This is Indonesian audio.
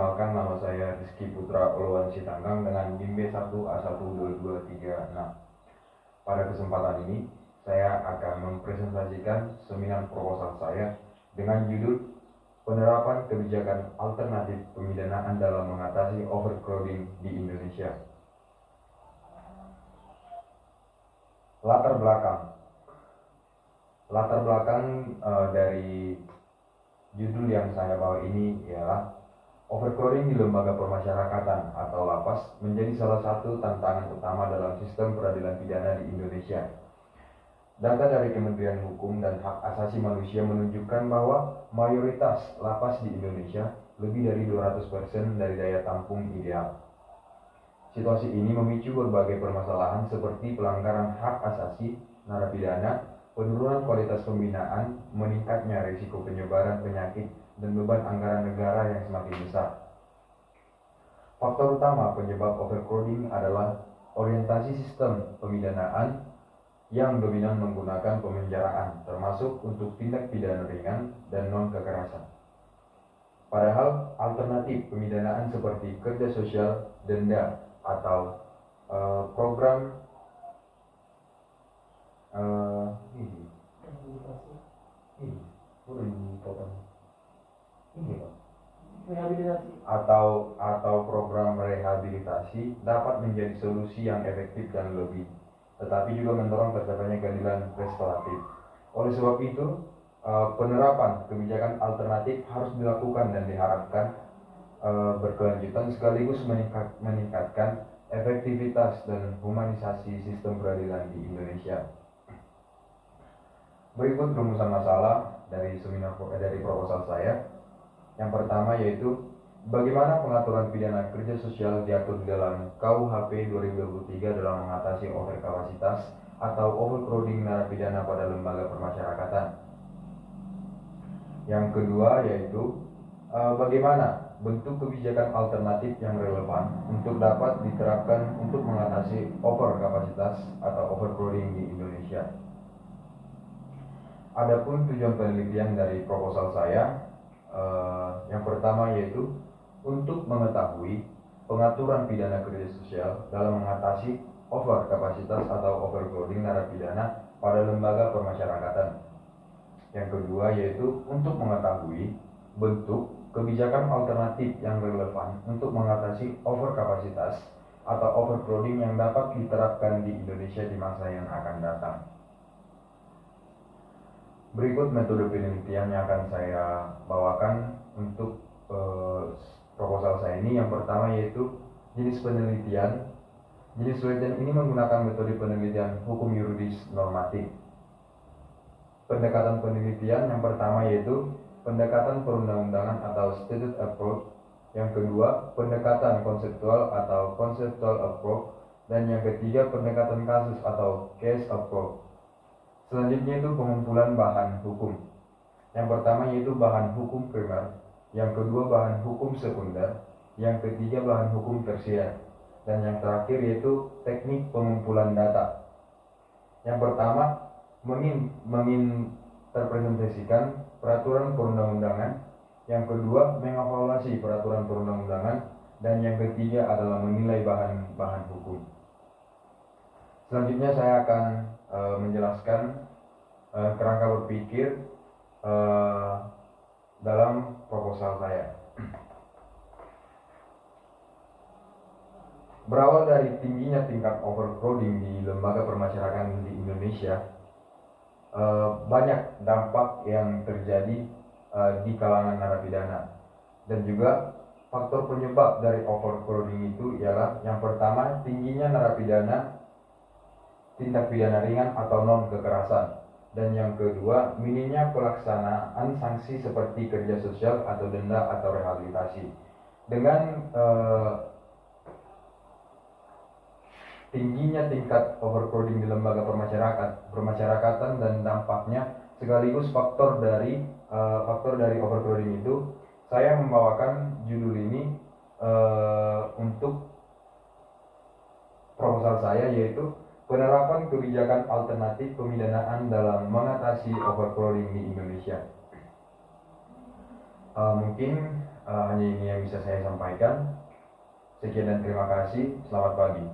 perkenalkan, nama saya Rizky Putra Uluan Sitanggang dengan NIM B1A12236. Pada kesempatan ini, saya akan mempresentasikan seminar proposal saya dengan judul Penerapan Kebijakan Alternatif Pemidanaan dalam Mengatasi Overcrowding di Indonesia. Latar belakang dari judul yang saya bawa ini ialah overcrowding di lembaga permasyarakatan atau lapas menjadi salah satu tantangan utama dalam sistem peradilan pidana di Indonesia. Data dari Kementerian Hukum dan Hak Asasi Manusia menunjukkan bahwa mayoritas lapas di Indonesia lebih dari 200% dari daya tampung ideal. Situasi ini memicu berbagai permasalahan seperti pelanggaran hak asasi narapidana, penurunan kualitas pembinaan, meningkatnya risiko penyebaran penyakit, dan beban anggaran negara yang semakin besar. Faktor utama penyebab overcrowding adalah orientasi sistem pemidanaan yang dominan menggunakan pemenjaraan, termasuk untuk tindak pidana ringan dan non-kekerasan. Padahal alternatif pemidanaan seperti kerja sosial, denda, atau program atau program rehabilitasi dapat menjadi solusi yang efektif dan lebih, tetapi juga mendorong tercapainya keadilan restoratif. Oleh sebab itu, penerapan kebijakan alternatif harus dilakukan dan diharapkan berkelanjutan sekaligus meningkatkan efektivitas dan humanisasi sistem peradilan di Indonesia. Berikut rumusan masalah dari proposal saya. Yang pertama yaitu bagaimana pengaturan pidana kerja sosial diatur di dalam KUHP 2023 dalam mengatasi overkapasitas atau overcrowding narapidana pada lembaga permasyarakatan. Yang kedua yaitu bagaimana bentuk kebijakan alternatif yang relevan untuk dapat diterapkan untuk mengatasi overkapasitas atau overcrowding di Indonesia. Adapun tujuan penelitian dari proposal saya, yang pertama yaitu untuk mengetahui pengaturan pidana kerja sosial dalam mengatasi overkapasitas atau overcrowding narapidana pada lembaga permasyarakatan. Yang kedua yaitu untuk mengetahui bentuk kebijakan alternatif yang relevan untuk mengatasi overkapasitas atau overcrowding yang dapat diterapkan di Indonesia di masa yang akan datang. Berikut metode penelitian yang akan saya bawakan untuk proposal saya ini. Yang pertama yaitu jenis penelitian. Jenis penelitian ini menggunakan metode penelitian hukum yuridis normatif. Pendekatan penelitian yang pertama yaitu pendekatan perundang-undangan atau statute approach. Yang kedua, pendekatan konseptual atau conceptual approach. Dan yang ketiga, pendekatan kasus atau case approach. Selanjutnya itu pengumpulan bahan hukum. Yang pertama yaitu bahan hukum primer, yang kedua bahan hukum sekunder, yang ketiga bahan hukum tersier, dan yang terakhir yaitu teknik pengumpulan data. Yang pertama menginterpretasikan peraturan perundang-undangan, yang kedua mengevaluasi peraturan perundang-undangan, dan yang ketiga adalah menilai bahan hukum. Selanjutnya saya akan menjelaskan kerangka berpikir dalam proposal saya. Berawal dari tingginya tingkat overcrowding di lembaga permasyarakatan di Indonesia, banyak dampak yang terjadi di kalangan narapidana, dan juga faktor penyebab dari overcrowding itu ialah yang pertama tingginya narapidana tindak pidana ringan atau non kekerasan, dan yang kedua minimnya pelaksanaan sanksi seperti kerja sosial atau denda atau rehabilitasi. Dengan tingginya tingkat overcrowding di lembaga permasyarakatan dan dampaknya sekaligus faktor dari overcrowding itu, saya membawakan judul ini untuk proposal saya yaitu penerapan kebijakan alternatif pemidanaan dalam mengatasi overcrowding di Indonesia. Mungkin hanya ini yang bisa saya sampaikan. Sekian dan terima kasih. Selamat pagi.